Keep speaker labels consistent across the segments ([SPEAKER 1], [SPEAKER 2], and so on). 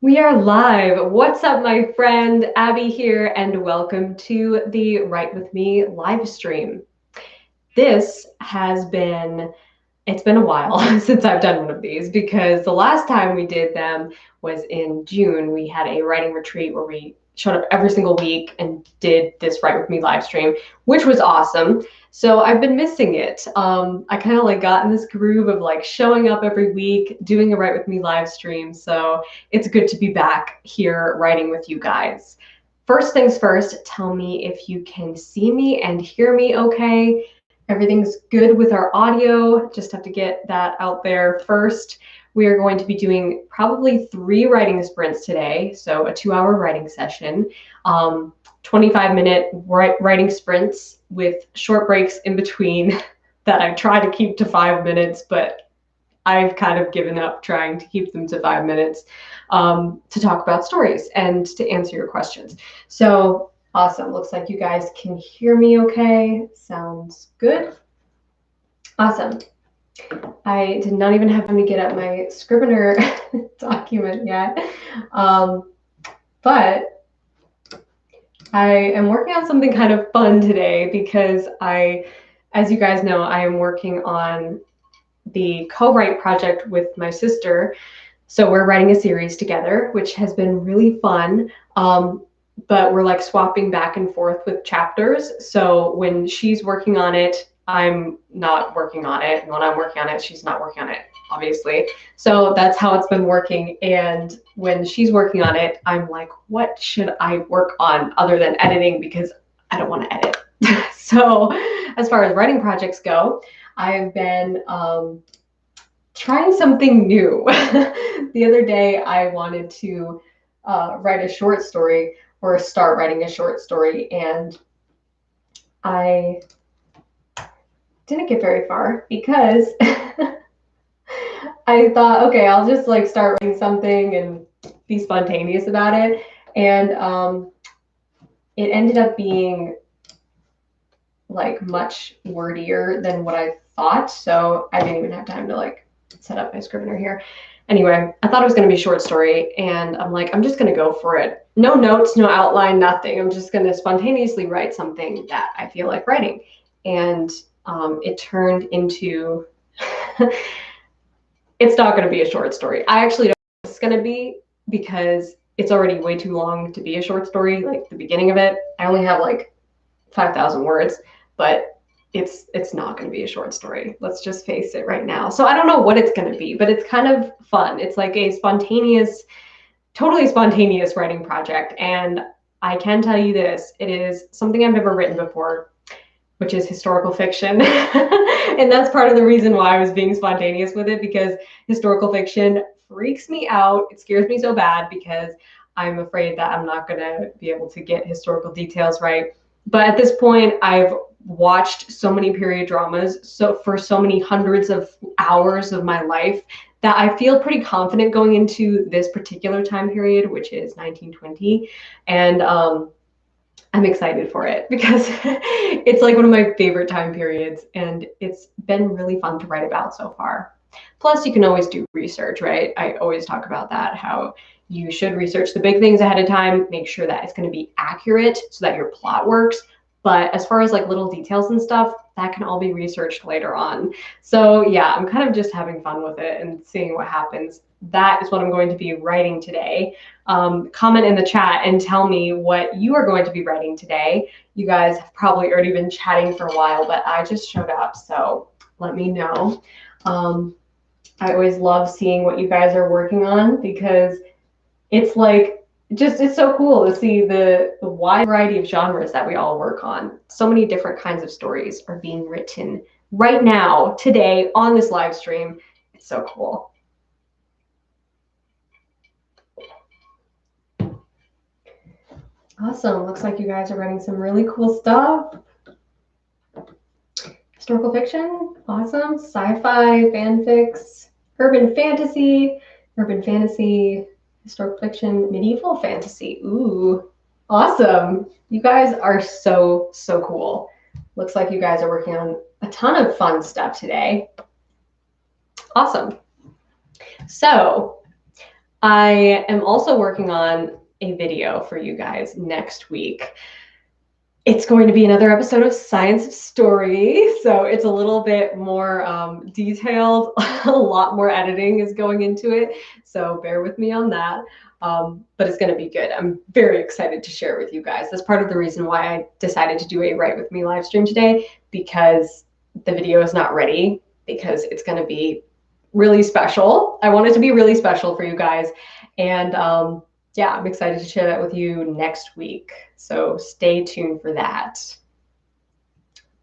[SPEAKER 1] We are live. What's up, my friend? Abby here, and welcome to the Write With Me live stream. It's been a while since I've done one of these because the last time we did them was in June. We had a writing retreat where we showed up every single week and did this Write With Me live stream, which was awesome. So I've been missing it. I kind of got in this groove of showing up every week, doing a Write With Me live stream. So it's good to be back here writing with you guys. First things first, tell me if you can see me and hear me okay. Everything's good with our audio. Just have to get that out there first. We are going to be doing probably 3 writing sprints today. So a 2-hour writing session, 25-minute writing sprints with short breaks in between that I try to keep to 5 minutes, but I've kind of given up trying to keep them to 5 minutes to talk about stories and to answer your questions. So awesome. Looks like you guys can hear me okay. Sounds good. Awesome. I did not even have time to get up my Scrivener document yet. But I am working on something kind of fun today because as you guys know, I am working on the co-write project with my sister. So we're writing a series together, which has been really fun. But we're swapping back and forth with chapters. So when she's working on it, I'm not working on it. And when I'm working on it, she's not working on it, obviously. So that's how it's been working. And when she's working on it, I'm like, what should I work on other than editing? Because I don't want to edit. So as far as writing projects go, I've been trying something new. The other day, I wanted to write a short story or start writing a short story, and I didn't get very far because I thought, okay, I'll just start writing something and be spontaneous about it. And it ended up being much wordier than what I thought. So I didn't even have time to set up my Scrivener here. Anyway, I thought it was going to be a short story, and I'm just going to go for it. No notes, no outline, nothing. I'm just going to spontaneously write something that I feel like writing. And it turned into, it's not going to be a short story. I actually don't know what it's going to be because it's already way too long to be a short story. The beginning of it, I only have 5,000 words, but it's not going to be a short story. Let's just face it right now. So I don't know what it's going to be, but it's kind of fun. It's a spontaneous, totally spontaneous writing project. And I can tell you this, it is something I've never written before, which is historical fiction. And that's part of the reason why I was being spontaneous with it, because historical fiction freaks me out. It scares me so bad because I'm afraid that I'm not going to be able to get historical details right. But at this point, I've watched so many period dramas for so many hundreds of hours of my life that I feel pretty confident going into this particular time period, which is 1920. And I'm excited for it because it's one of my favorite time periods, and it's been really fun to write about so far. Plus, you can always do research, right? I always talk about that, how you should research the big things ahead of time, make sure that it's going to be accurate so that your plot works. But as far as little details and stuff, that can all be researched later on. So yeah, I'm kind of just having fun with it and seeing what happens. That is what I'm going to be writing today. Comment in the chat and tell me what you are going to be writing today. You guys have probably already been chatting for a while, but I just showed up, so let me know. I always love seeing what you guys are working on because it's it's so cool to see the wide variety of genres that we all work on. So many different kinds of stories are being written right now, today, on this live stream. It's so cool. Awesome. Looks like you guys are writing some really cool stuff. Historical fiction, awesome. Sci-fi, fanfics, urban fantasy, historical fiction, medieval fantasy. Ooh, awesome. You guys are so cool. Looks like you guys are working on a ton of fun stuff today. Awesome. So I am also working on a video for you guys next week. It's going to be another episode of Science of Story, so it's a little bit more detailed. A lot more editing is going into it, so bear with me on that. But it's going to be good. I'm very excited to share it with you guys. That's part of the reason why I decided to do a Write With Me live stream today, because the video is not ready, because it's going to be really special. I want it to be really special for you guys. And yeah, I'm excited to share that with you next week. So stay tuned for that.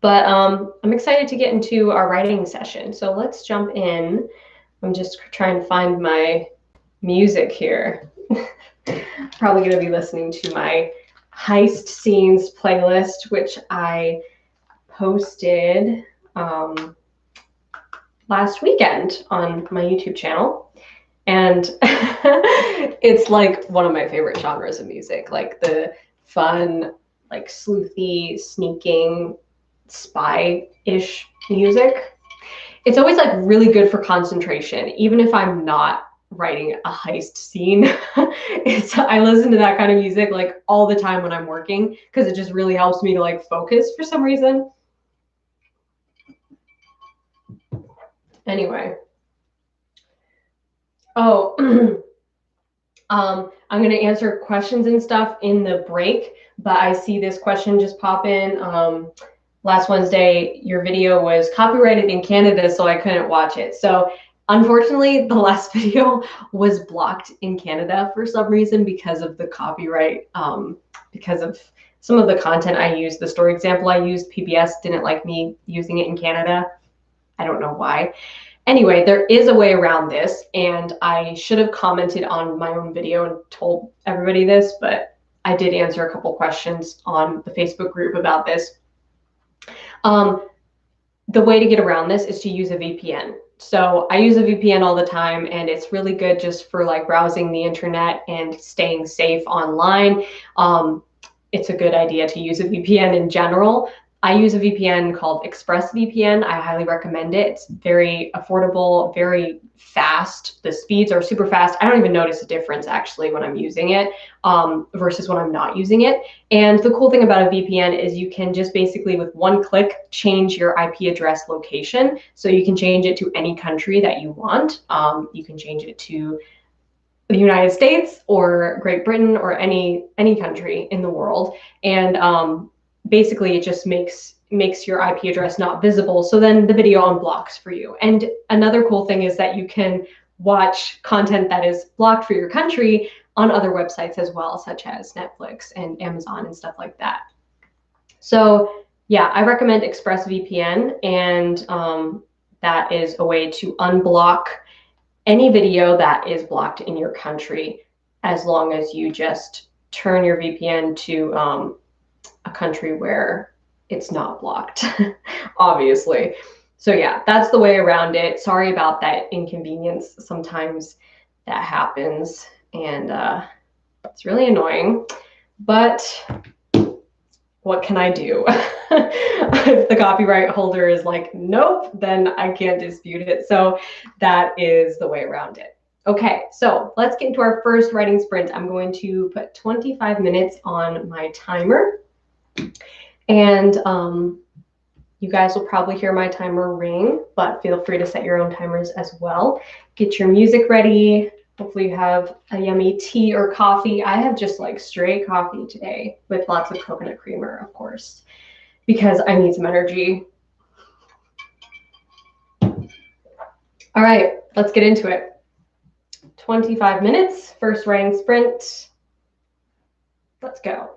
[SPEAKER 1] But I'm excited to get into our writing session. So let's jump in. I'm just trying to find my music here. Probably going to be listening to my Heist Scenes playlist, which I posted last weekend on my YouTube channel. And it's like one of my favorite genres of music, like the fun, like sleuthy, sneaking, spy-ish music. It's always like really good for concentration, even if I'm not writing a heist scene. I listen to that kind of music like all the time when I'm working, because it just really helps me to like focus for some reason. Anyway. Oh, I'm going to answer questions and stuff in the break, but I see this question just pop in. Last Wednesday, your video was copyrighted in Canada, so I couldn't watch it. So unfortunately, the last video was blocked in Canada for some reason because of the copyright, because of some of the content I used. The story example I used, PBS didn't like me using it in Canada. I don't know why. Anyway, there is a way around this, and I should have commented on my own video and told everybody this, but I did answer a couple questions on the Facebook group about this. The way to get around this is to use a VPN. So I use a VPN all the time, and it's really good just for like browsing the internet and staying safe online. It's a good idea to use a VPN in general. I use a VPN called ExpressVPN. I highly recommend it. It's very affordable, very fast. The speeds are super fast. I don't even notice a difference actually when I'm using it versus when I'm not using it. And the cool thing about a VPN is you can just basically with one click change your IP address location. So you can change it to any country that you want. You can change it to the United States or Great Britain or any country in the world. And basically it just makes your IP address not visible. So then the video unblocks for you. And another cool thing is that you can watch content that is blocked for your country on other websites as well, such as Netflix and Amazon and stuff like that. So yeah, I recommend ExpressVPN, and that is a way to unblock any video that is blocked in your country, as long as you just turn your VPN to a country where it's not blocked, obviously. So yeah, that's the way around it. Sorry about that inconvenience. Sometimes that happens, and it's really annoying, but what can I do? If the copyright holder is like, nope, then I can't dispute it. So that is the way around it. Okay, so let's get into our first writing sprint. I'm going to put 25 minutes on my timer. And you guys will probably hear my timer ring, but feel free to set your own timers as well. Get your music ready. Hopefully you have a yummy tea or coffee. I have just like straight coffee today with lots of coconut creamer, of course, because I need some energy. All right, let's get into it. 25 minutes, first writing sprint. Let's go.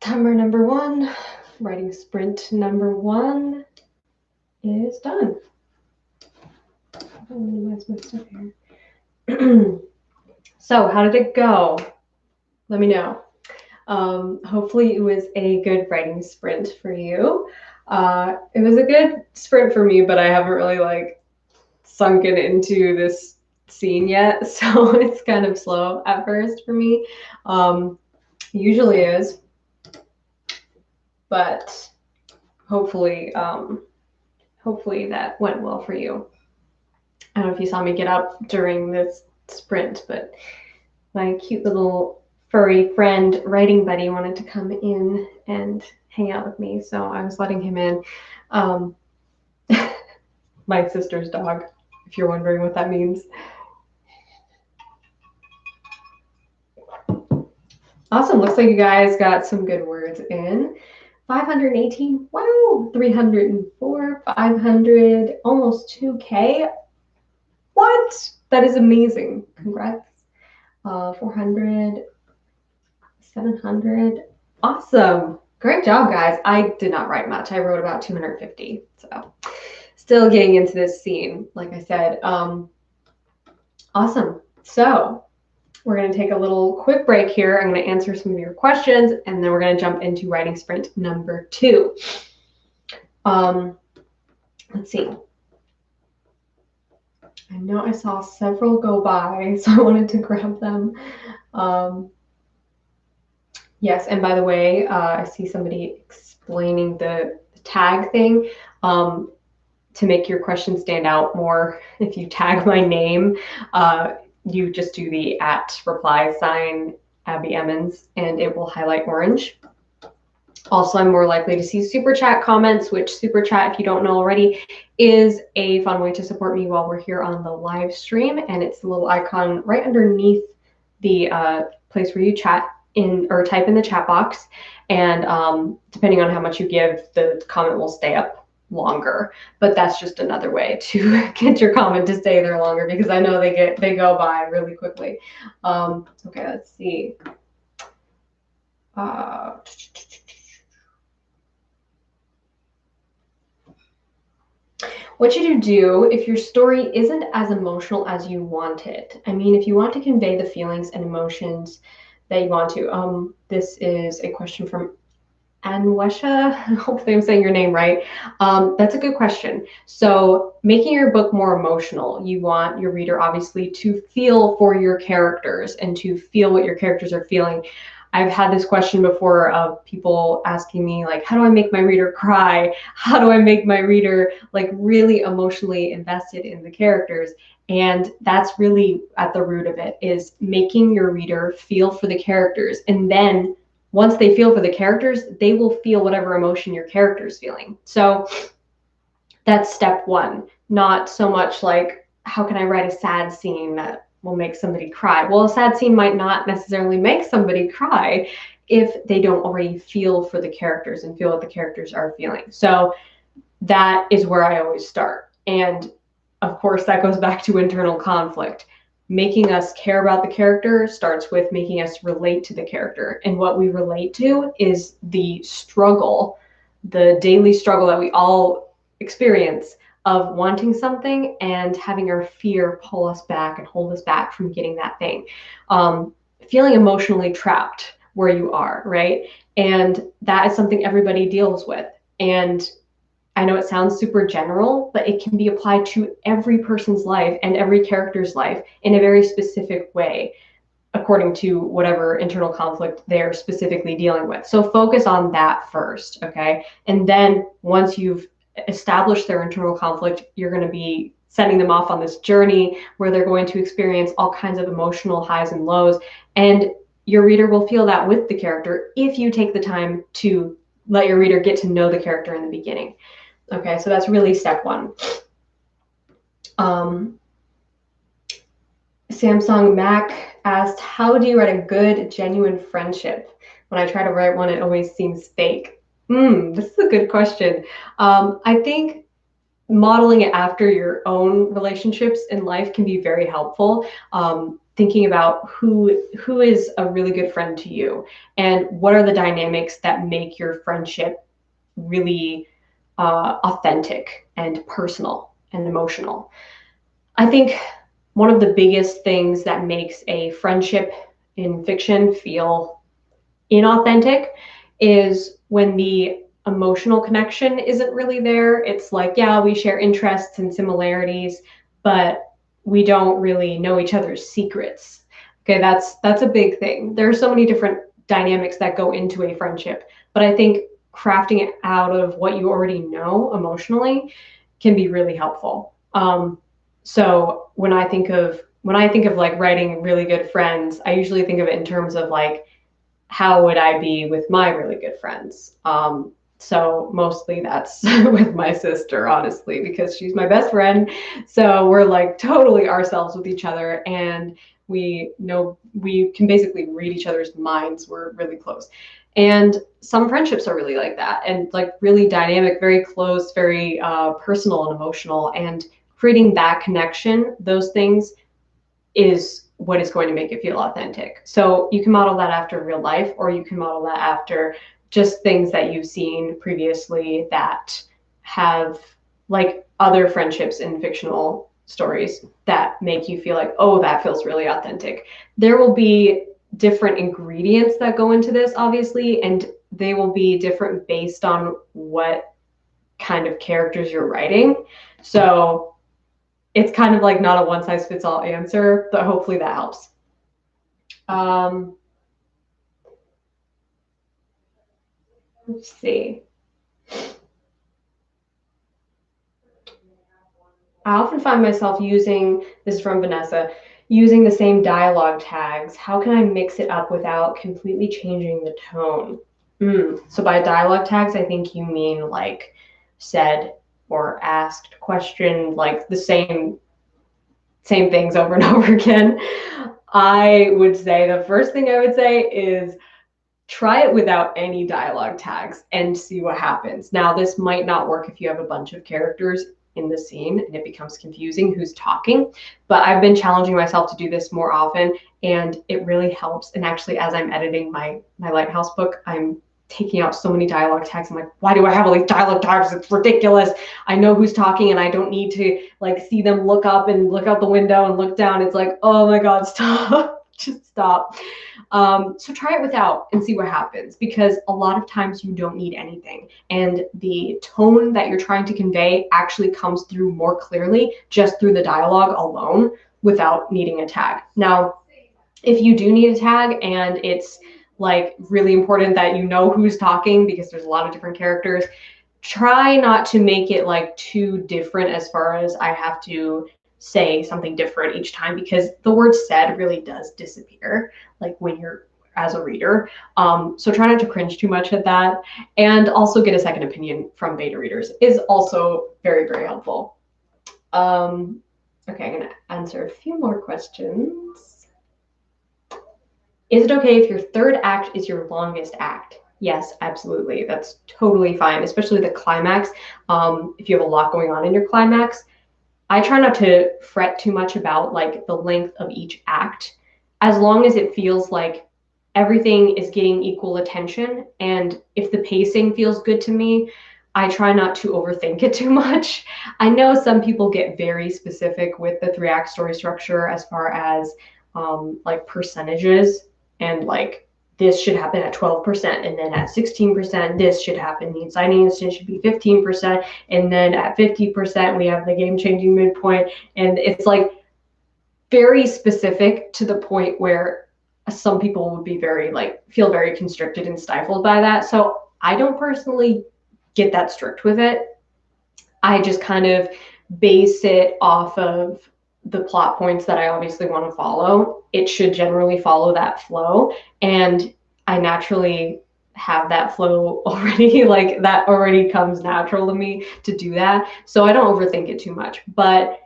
[SPEAKER 1] Timer number 1, writing sprint number 1 is done. I'll minimize my stuff here. So how did it go? Let me know. Hopefully it was a good writing sprint for you. It was a good sprint for me, but I haven't really like sunken into this scene yet, so it's kind of slow at first for me. Usually is, but hopefully that went well for you. I don't know if you saw me get up during this sprint, but my cute little furry friend, writing buddy, wanted to come in and hang out with me, so I was letting him in. My sister's dog, if you're wondering what that means. Awesome, looks like you guys got some good words in. 518, wow, 304, 500, almost 2K. What? That is amazing. Congrats. 400, 700. Awesome. Great job, guys. I did not write much. I wrote about 250. So still getting into this scene, like I said. Awesome. So we're going to take a little quick break here. I'm going to answer some of your questions, and then we're going to jump into writing sprint number 2. Let's see. I know I saw several go by, so I wanted to grab them. Yes, and by the way, I see somebody explaining the tag thing. To make your question stand out more, if you tag my name, you just do the @reply sign Abby Emmons, and it will highlight orange. Also, I'm more likely to see super chat comments, which super chat, if you don't know already, is a fun way to support me while we're here on the live stream. And it's the little icon right underneath the place where you chat in or type in the chat box. And depending on how much you give, the comment will stay up longer. But that's just another way to get your comment to stay there longer, because I know they go by really quickly. Okay, let's see. What should you do if your story isn't as emotional as you want it? I mean, if you want to convey the feelings and emotions that you want to. This is a question from Anwesha. Hopefully I'm saying your name right. That's a good question. So making your book more emotional, you want your reader obviously to feel for your characters and to feel what your characters are feeling. I've had this question before of people asking me, like, how do I make my reader cry? How do I make my reader like really emotionally invested in the characters? And that's really at the root of it, is making your reader feel for the characters. And then once they feel for the characters, they will feel whatever emotion your character is feeling. So that's step 1. Not so much like, how can I write a sad scene that will make somebody cry? Well, a sad scene might not necessarily make somebody cry if they don't already feel for the characters and feel what the characters are feeling. So that is where I always start. And of course, that goes back to internal conflict. Making us care about the character starts with making us relate to the character. And what we relate to is the struggle, the daily struggle that we all experience of wanting something and having our fear pull us back and hold us back from getting that thing. Feeling emotionally trapped where you are, right? And that is something everybody deals with. And I know it sounds super general, but it can be applied to every person's life and every character's life in a very specific way, according to whatever internal conflict they're specifically dealing with. So focus on that first, okay? And then once you've established their internal conflict, you're going to be sending them off on this journey where they're going to experience all kinds of emotional highs and lows. And your reader will feel that with the character if you take the time to let your reader get to know the character in the beginning. Okay, so that's really step 1. Samsung Mac asked, how do you write a good, genuine friendship? When I try to write one, it always seems fake. This is a good question. I think modeling it after your own relationships in life can be very helpful. Thinking about who is a really good friend to you, and what are the dynamics that make your friendship really authentic and personal and emotional. I think one of the biggest things that makes a friendship in fiction feel inauthentic is when the emotional connection isn't really there. It's like, yeah, we share interests and similarities, but we don't really know each other's secrets. Okay, that's a big thing. There are so many different dynamics that go into a friendship, but I think crafting it out of what you already know emotionally can be really helpful. So when I think of like writing really good friends, I usually think of it in terms of like, how would I be with my really good friends? So mostly that's with my sister, honestly, because she's my best friend. So we're like totally ourselves with each other, and we know we can basically read each other's minds. We're really close. And some friendships are really like that, and like really dynamic, very close, very personal and emotional. And creating that connection, those things is what is going to make it feel authentic. So you can model that after real life, or you can model that after just things that you've seen previously that have like other friendships in fictional stories that make you feel like, oh, that feels really authentic. There will be different ingredients that go into this, obviously, and they will be different based on what kind of characters you're writing. So it's kind of like not a one size fits all answer, but hopefully that helps. Let's see. I often find myself using, this is from Vanessa, using the same dialogue tags. How can I mix it up without completely changing the tone? So by dialogue tags, I think you mean like said or asked question, like the same things over and over again. I would say the first thing I would say is try it without any dialogue tags and see what happens. Now, this might not work if you have a bunch of characters in the scene and it becomes confusing who's talking, but I've been challenging myself to do this more often, and it really helps. And actually, as I'm editing my Lighthouse book, I'm taking out so many dialogue tags. I'm like, why do I have all these dialogue tags? It's ridiculous. I know who's talking and I don't need to like see them look up and look out the window and look down. It's like, oh my God, stop. Just stop. So try it without and see what happens, because a lot of times you don't need anything. And the tone that you're trying to convey actually comes through more clearly just through the dialogue alone without needing a tag. Now, if you do need a tag and it's like really important that you know who's talking because there's a lot of different characters, try not to make it like too different as far as I have to say something different each time, because the word said really does disappear like when you're as a reader. So try not to cringe too much at that, and also get a second opinion from beta readers is also very, very helpful. Okay, I'm gonna answer a few more questions. Is it okay if your third act is your longest act? Yes, absolutely. That's totally fine, especially the climax. If you have a lot going on in your climax, I try not to fret too much about like the length of each act, as long as it feels like everything is getting equal attention. And if the pacing feels good to me, I try not to overthink it too much. I know some people get very specific with the 3-act story structure as far as like percentages, and like this should happen at 12%, and then at 16% this should happen, the inciting incident should be 15%, and then at 50% we have the game-changing midpoint. And it's like very specific to the point where some people would be very like feel very constricted and stifled by that. So I don't personally get that strict with it. I just kind of base it off of the plot points that I obviously want to follow. It should generally follow that flow, and I naturally have that flow already. Like that already comes natural to me to do that, so I don't overthink it too much. But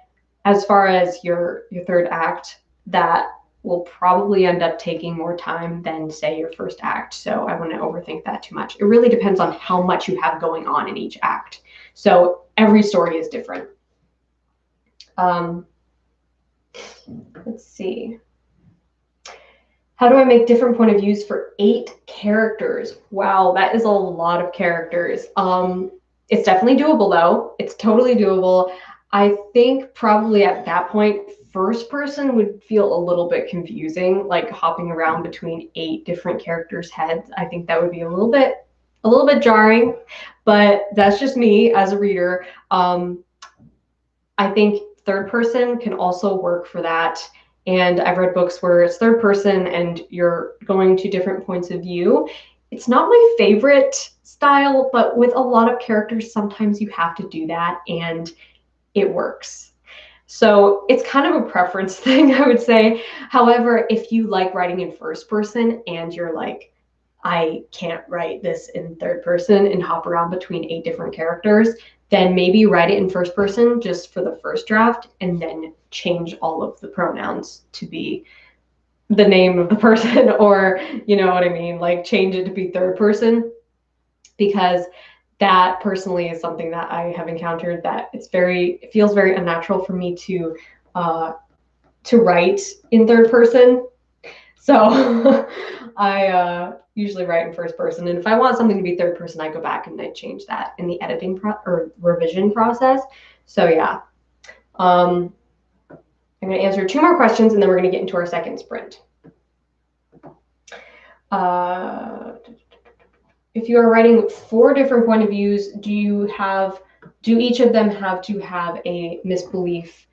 [SPEAKER 1] as far as your third act, that will probably end up taking more time than, say, your first act. So I wouldn't overthink that too much. It really depends on how much you have going on in each act. So every story is different. Let's see. How do I make different point of views for 8 characters? Wow, that is a lot of characters. It's definitely doable though. It's totally doable. I think probably at that point, first person would feel a little bit confusing, like hopping around between 8 different characters' heads. I think that would be a little bit jarring, but that's just me as a reader. I think third person can also work for that. And I've read books where it's third person and you're going to different points of view. It's not my favorite style, but with a lot of characters, sometimes you have to do that and it works. So it's kind of a preference thing, I would say. However, if you like writing in first person and you're like, I can't write this in third person and hop around between 8 different characters, then maybe write it in first person just for the first draft and then change all of the pronouns to be the name of the person, or you know what I mean, like change it to be third person, because that personally is something that I have encountered that it feels very unnatural for me to write in third person. So I usually write in first person. And if I want something to be third person, I go back and I change that in the editing or revision process. So yeah. I'm going to answer 2 more questions and then we're going to get into our second sprint. If you are writing 4 different point of views, do each of them have to have a misbelief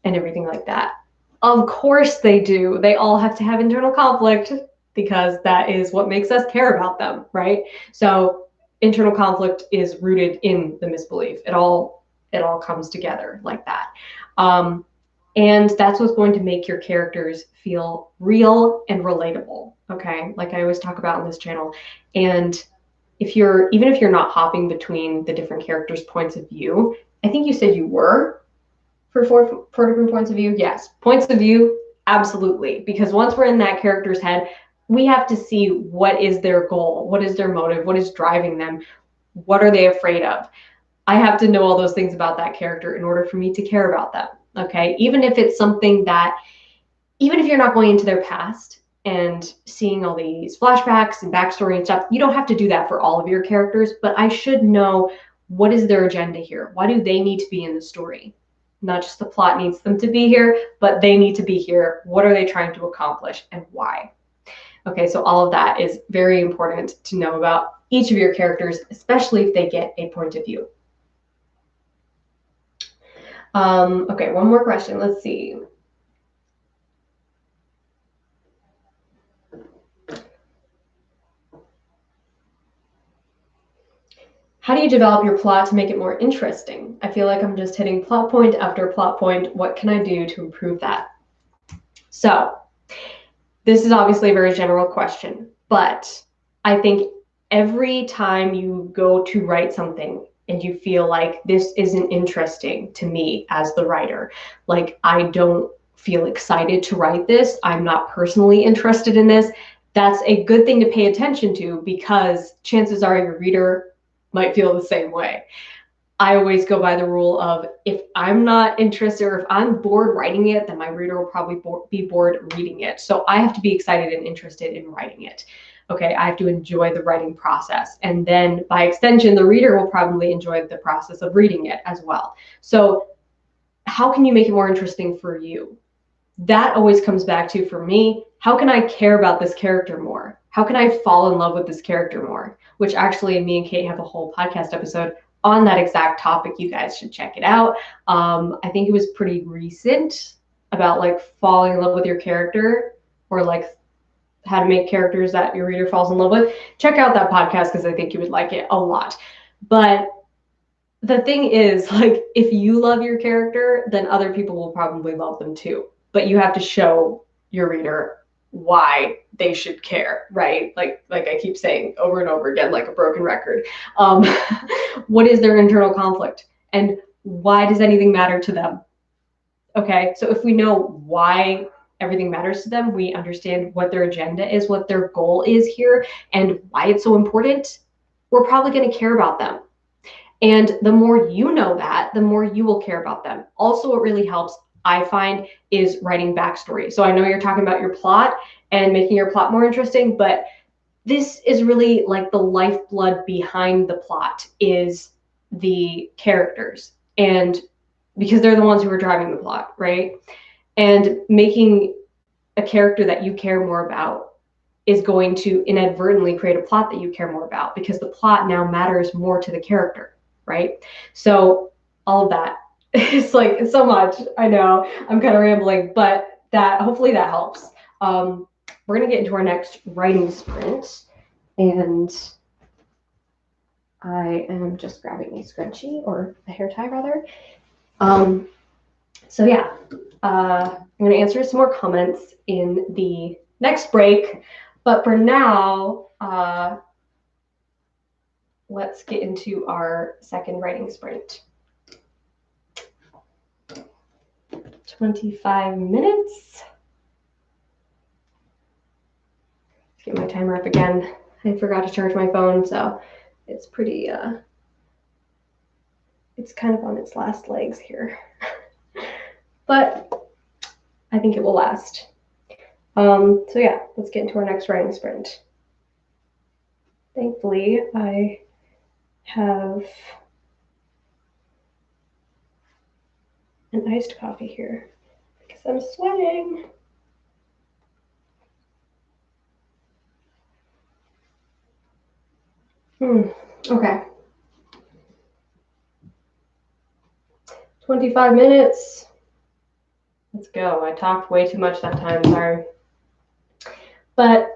[SPEAKER 1] and everything like that? Of course they do. They all have to have internal conflict because that is what makes us care about them, right? So internal conflict is rooted in the misbelief. It all comes together like that. And that's what's going to make your characters feel real and relatable, okay? Like I always talk about on this channel. And even if you're not hopping between the different characters' points of view, I think you said you were, for four different points of view? Yes. Points of view, absolutely. Because once we're in that character's head, we have to see what is their goal, what is their motive, what is driving them, what are they afraid of. I have to know all those things about that character in order for me to care about them, okay? Even if it's something that, even if you're not going into their past and seeing all these flashbacks and backstory and stuff, you don't have to do that for all of your characters, but I should know what is their agenda here? Why do they need to be in the story? Not just the plot needs them to be here, but they need to be here. What are they trying to accomplish and why? Okay, so all of that is very important to know about each of your characters, especially if they get a point of view. Okay, one more question. Let's see. How do you develop your plot to make it more interesting? I feel like I'm just hitting plot point after plot point. What can I do to improve that? So this is obviously a very general question, but I think every time you go to write something and you feel like this isn't interesting to me as the writer, like I don't feel excited to write this, I'm not personally interested in this, that's a good thing to pay attention to, because chances are your reader might feel the same way. I always go by the rule of, if I'm not interested or if I'm bored writing it, then my reader will probably be bored reading it. So I have to be excited and interested in writing it. Okay, I have to enjoy the writing process. And then by extension, the reader will probably enjoy the process of reading it as well. So how can you make it more interesting for you? That always comes back to, for me, how can I care about this character more? How can I fall in love with this character more? Which actually, me and Kate have a whole podcast episode on that exact topic. You guys should check it out. I think it was pretty recent, about like falling in love with your character, or like how to make characters that your reader falls in love with. Check out that podcast because I think you would like it a lot. But the thing is, like, if you love your character, then other people will probably love them too. But you have to show your reader why they should care, right? Like I keep saying over and over again, like a broken record. What is their internal conflict? And why does anything matter to them? Okay, so if we know why everything matters to them, we understand what their agenda is, what their goal is here, and why it's so important, we're probably going to care about them. And the more you know that, the more you will care about them. Also, what really helps, I find, is writing backstory. So I know you're talking about your plot and making your plot more interesting, but this is really like the lifeblood behind the plot is the characters. And because they're the ones who are driving the plot, right? And making a character that you care more about is going to inadvertently create a plot that you care more about, because the plot now matters more to the character, right? So all of that, it's like, it's so much. I know I'm kind of rambling, but that, hopefully that helps. We're gonna get into our next writing sprint, and I am just grabbing a scrunchie, or a hair tie rather. So yeah, I'm gonna answer some more comments in the next break, but for now, let's get into our second writing sprint. 25 minutes. Let's get my timer up again. I forgot to charge my phone, so it's pretty, it's kind of on its last legs here. But I think it will last. So yeah, let's get into our next writing sprint. Thankfully, I have an iced coffee here because I'm sweating. Okay. 25 minutes. Let's go. I talked way too much that time, sorry. But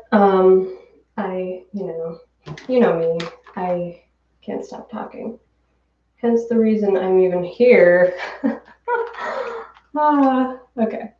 [SPEAKER 1] you know me, I can't stop talking. Hence the reason I'm even here. Okay.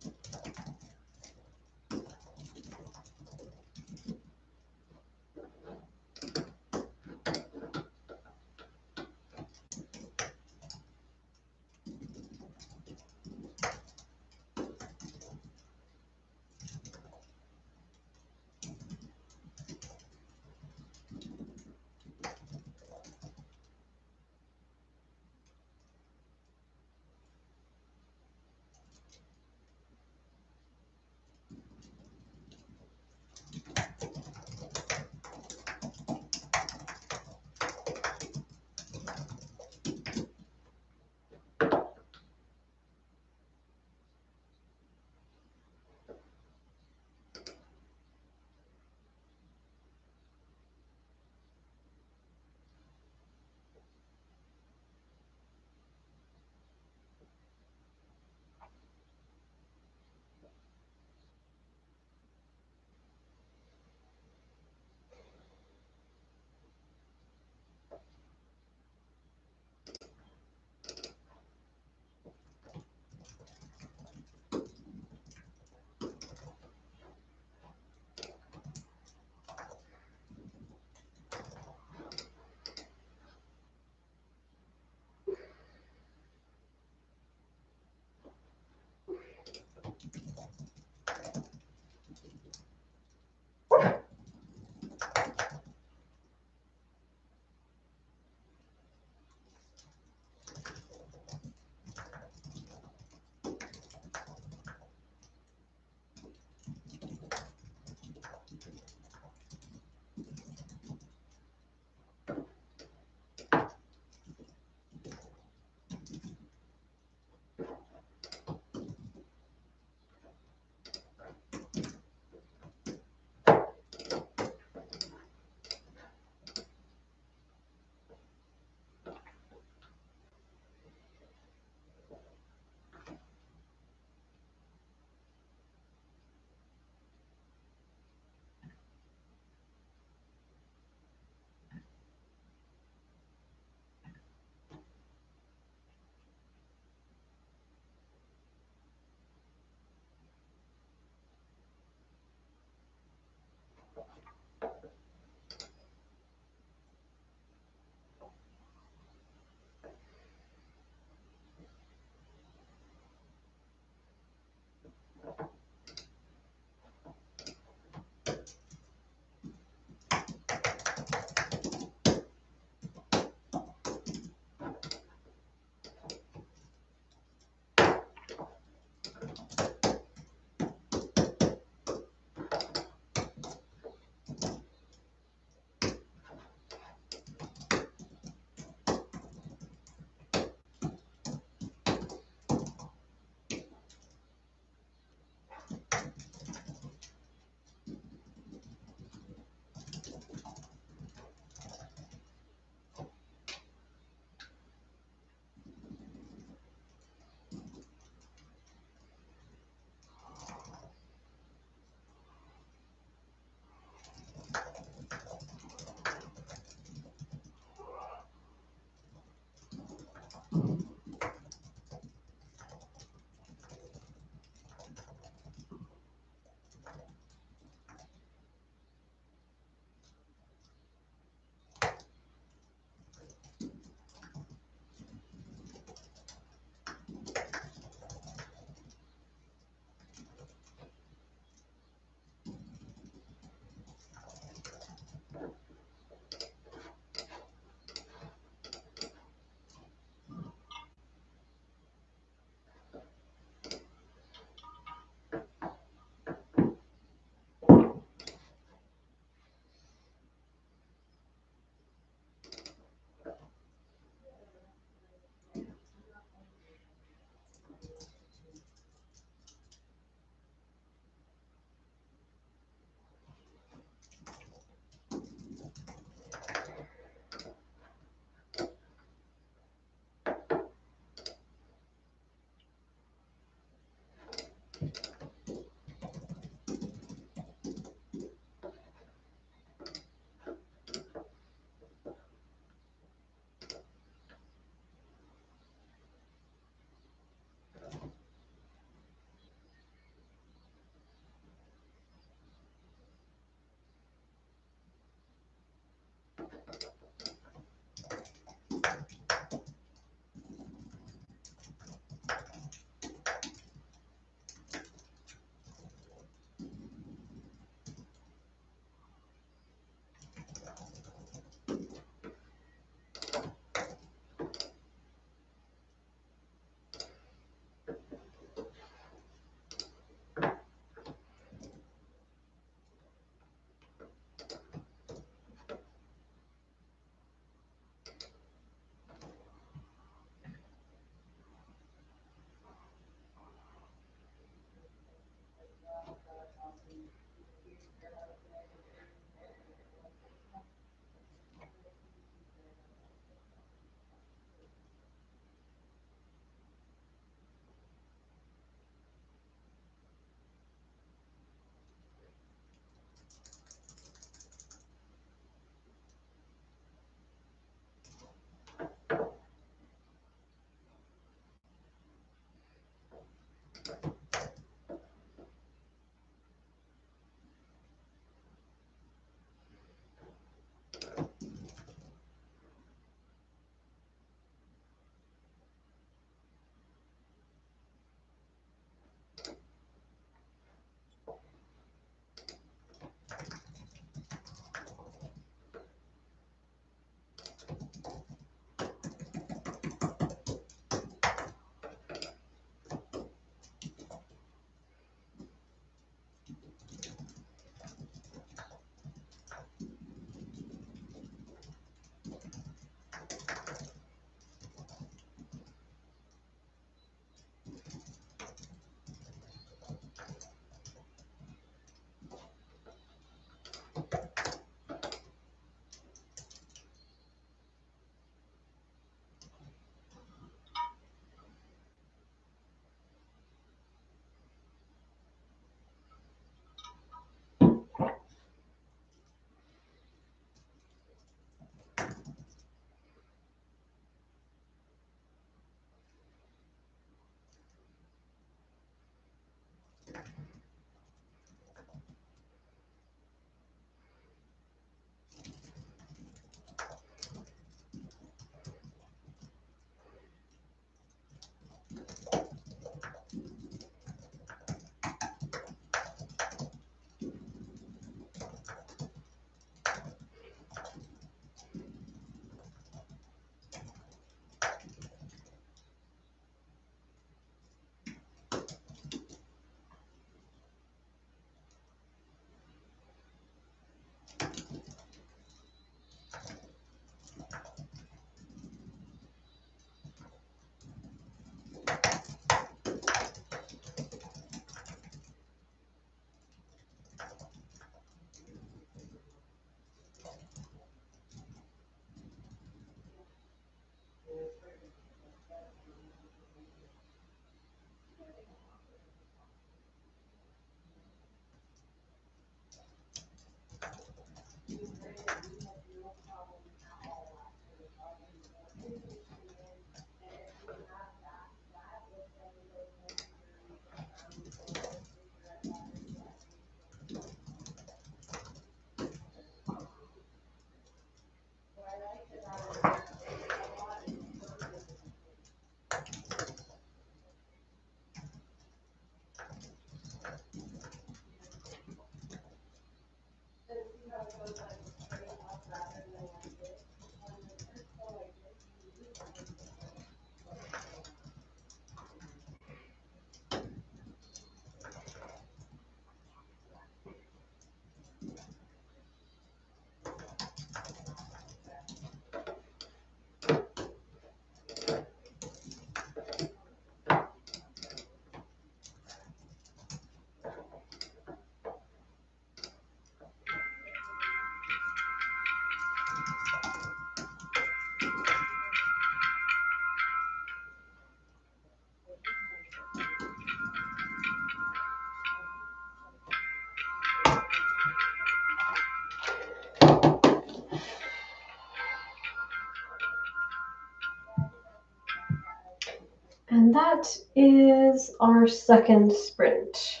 [SPEAKER 1] And that is our second sprint.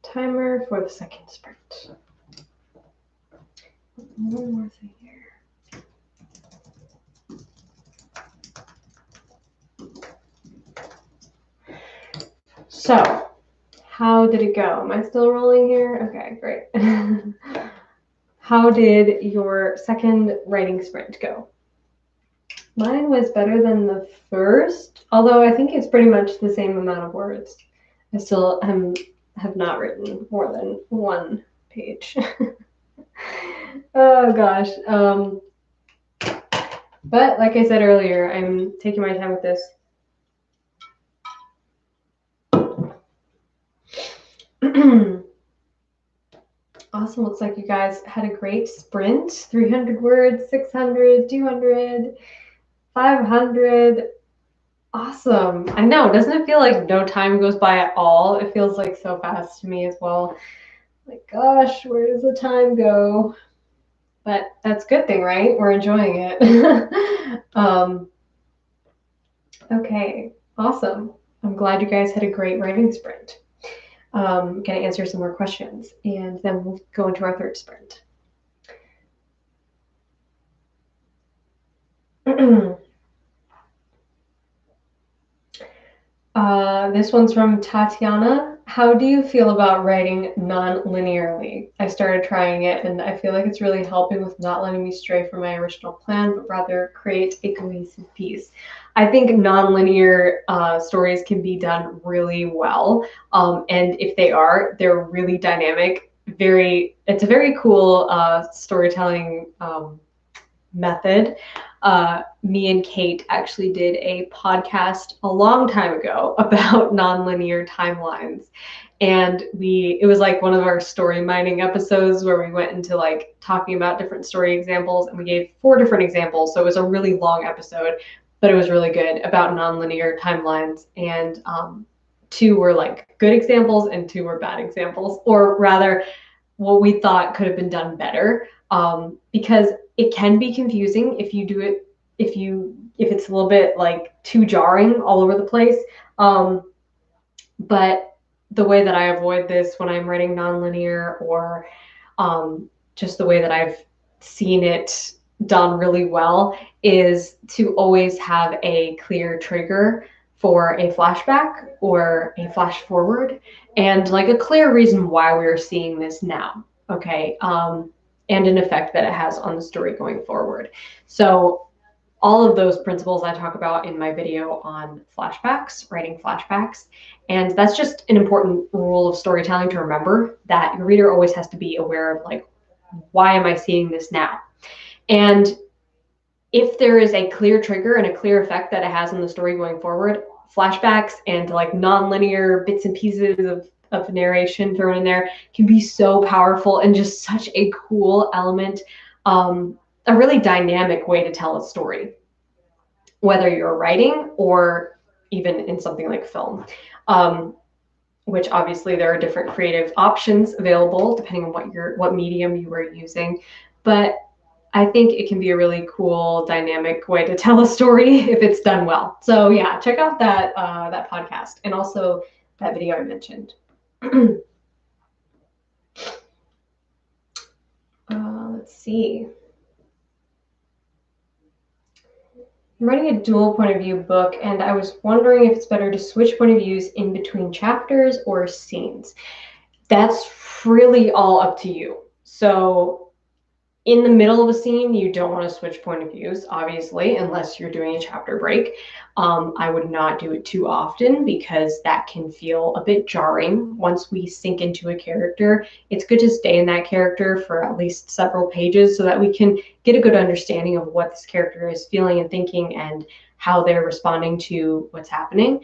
[SPEAKER 1] Timer for the second sprint. One more thing here. So, how did it go? Am I still rolling here? Okay, great. How did your second writing sprint go? Mine was better than the first, although I think it's pretty much the same amount of words. I still have not written more than one page. Oh gosh. But like I said earlier, I'm taking my time with this. Awesome. Looks like you guys had a great sprint. 300 words, 600, 200, 500. Awesome. I know. Doesn't it feel like no time goes by at all? It feels like so fast to me as well. Like, gosh, where does the time go? But that's a good thing, right? We're enjoying it. Okay, awesome. I'm glad you guys had a great writing sprint. Going to answer some more questions, and then we'll go into our third sprint. This one's from Tatiana. How do you feel about writing non-linearly? I started trying it, and I feel like it's really helping with not letting me stray from my original plan, but rather create a cohesive piece. I think non-linear stories can be done really well, and if they are, they're really dynamic. It's a very cool storytelling method. Me and Kate actually did a podcast a long time ago about nonlinear timelines. And it was like one of our story mining episodes where we went into like talking about different story examples, and we gave 4 different examples. So it was a really long episode, but it was really good about nonlinear timelines. And 2 were like good examples and 2 were bad examples, or rather what we thought could have been done better, because it can be confusing if you do it, if it's a little bit like too jarring all over the place. But the way that I avoid this when I'm writing nonlinear, or just the way that I've seen it done really well, is to always have a clear trigger for a flashback or a flash forward, and like a clear reason why we're seeing this now. Okay. And an effect that it has on the story going forward. So all of those principles I talk about in my video on flashbacks, writing flashbacks. And that's just an important rule of storytelling to remember, that your reader always has to be aware of like, why am I seeing this now? And if there is a clear trigger and a clear effect that it has on the story going forward, flashbacks and like non-linear bits and pieces of narration thrown in there can be so powerful and just such a cool element, a really dynamic way to tell a story, whether you're writing or even in something like film. which obviously there are different creative options available depending on what medium you are using. But I think it can be a really cool, dynamic way to tell a story if it's done well. So yeah, check out that that podcast and also that video I mentioned. Let's see. I'm writing a dual point of view book, and I was wondering if it's better to switch point of views in between chapters or scenes. That's really all up to you. So in the middle of a scene, you don't want to switch point of views, obviously, unless you're doing a chapter break. I would not do it too often because that can feel a bit jarring. Once we sink into a character, it's good to stay in that character for at least several pages so that we can get a good understanding of what this character is feeling and thinking and how they're responding to what's happening.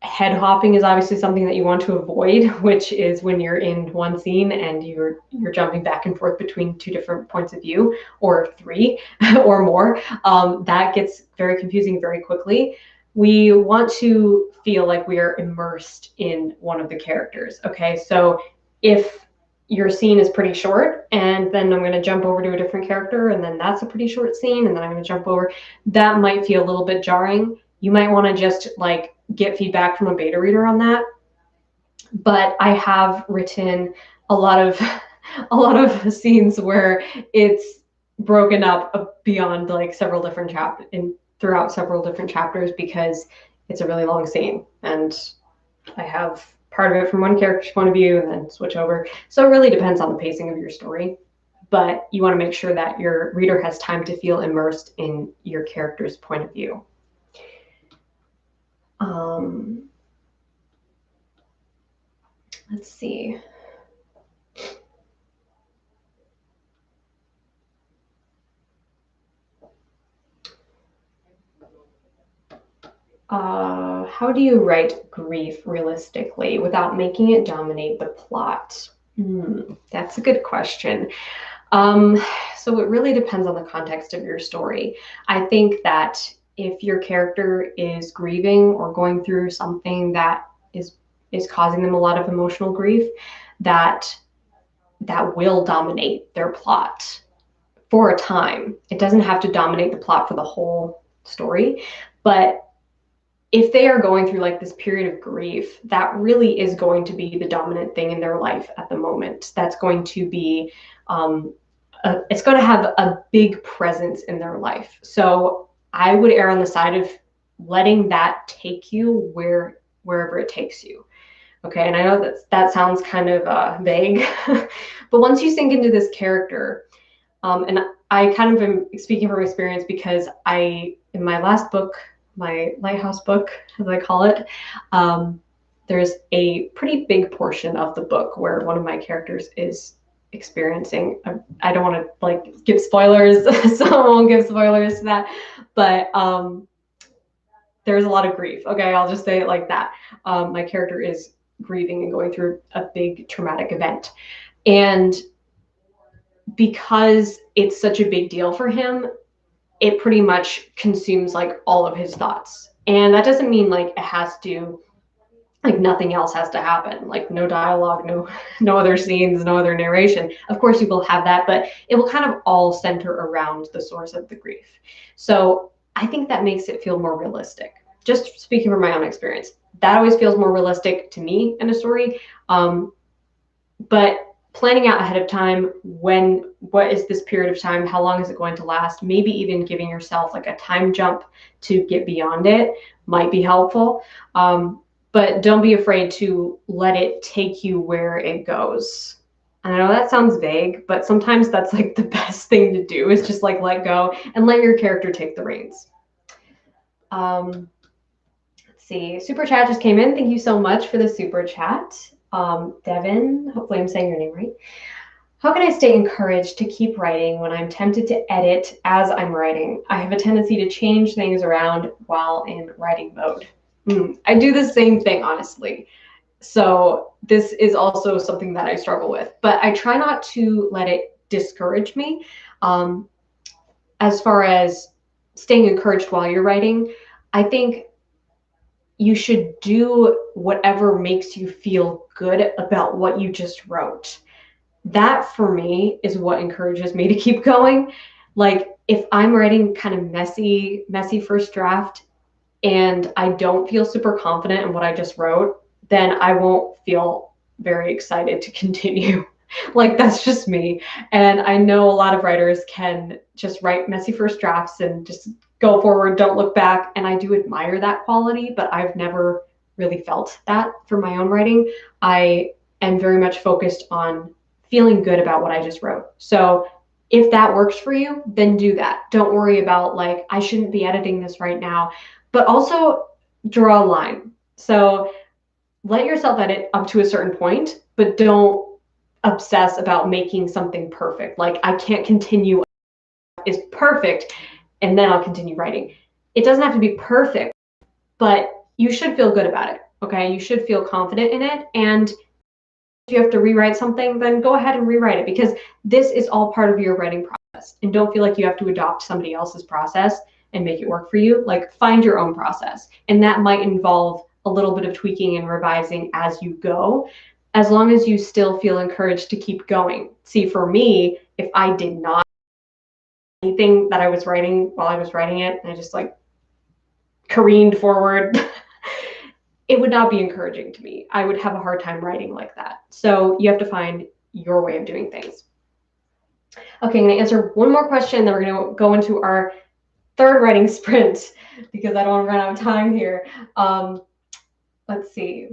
[SPEAKER 1] Head hopping is obviously something that you want to avoid, which is when you're in one scene and you're jumping back and forth between two different points of view, or three or more. That gets very confusing very quickly. We want to feel like we are immersed in one of the characters. Okay, so if your scene is pretty short and then I'm going to jump over to a different character and then that's a pretty short scene and then I'm going to jump over, that might feel a little bit jarring. You might want to just like get feedback from a beta reader on that. But I have written a lot of scenes where it's broken up beyond like several different chapters throughout several different chapters because it's a really long scene and I have part of it from one character's point of view and then switch over. So it really depends on the pacing of your story, but you want to make sure that your reader has time to feel immersed in your character's point of view. Let's see. How do you write grief realistically without making it dominate the plot? That's a good question. So it really depends on the context of your story. I think that if your character is grieving or going through something that is causing them a lot of emotional grief, that will dominate their plot for a time. It doesn't have to dominate the plot for the whole story, but if they are going through like this period of grief, that really is going to be the dominant thing in their life at the moment. That's going to be, it's going to have a big presence in their life. So I would err on the side of letting that take you wherever it takes you. Okay, and I know that sounds kind of vague, but once you sink into this character, and I kind of am speaking from experience because in my last book, my lighthouse book, as I call it, there's a pretty big portion of the book where one of my characters is experiencing, I don't want to like give spoilers, so I won't give spoilers to that, but there's a lot of grief. Okay, I'll just say it like that. My character is grieving and going through a big traumatic event. And because it's such a big deal for him, it pretty much consumes like all of his thoughts. And that doesn't mean like it has to, like nothing else has to happen, like no dialogue, no other scenes, no other narration. Of course you will have that, but it will kind of all center around the source of the grief. So I think that makes it feel more realistic. Just speaking from my own experience, that always feels more realistic to me in a story. But planning out ahead of time, what is this period of time? How long is it going to last? Maybe even giving yourself like a time jump to get beyond it might be helpful. But don't be afraid to let it take you where it goes. And I know that sounds vague, but sometimes that's like the best thing to do is just like let go and let your character take the reins. Let's see, super chat just came in. Thank you so much for the super chat. Devin, hopefully I'm saying your name right. How can I stay encouraged to keep writing when I'm tempted to edit as I'm writing? I have a tendency to change things around while in writing mode. I do the same thing, honestly. So this is also something that I struggle with, but I try not to let it discourage me. As far as staying encouraged while you're writing, I think you should do whatever makes you feel good about what you just wrote. That for me is what encourages me to keep going. Like if I'm writing kind of messy first draft and I don't feel super confident in what I just wrote, then I won't feel very excited to continue. Like that's just me. And I know a lot of writers can just write messy first drafts and just go forward, don't look back. And I do admire that quality, but I've never really felt that for my own writing. I am very much focused on feeling good about what I just wrote. So if that works for you, then do that. Don't worry about like, I shouldn't be editing this right now, but also draw a line. So let yourself edit up to a certain point, but don't obsess about making something perfect. Like I can't continue is perfect and then I'll continue writing. It doesn't have to be perfect, but you should feel good about it. Okay. You should feel confident in it. And if you have to rewrite something, then go ahead and rewrite it because this is all part of your writing process. And don't feel like you have to adopt somebody else's process and make it work for you. Like find your own process. And that might involve a little bit of tweaking and revising as you go, as long as you still feel encouraged to keep going. See, for me, if I did not anything that I was writing while I was writing it, and I just like careened forward, it would not be encouraging to me. I would have a hard time writing like that. So you have to find your way of doing things. Okay, I'm going to answer one more question, then we're going to go into our third writing sprint because I don't want to run out of time here. Let's see.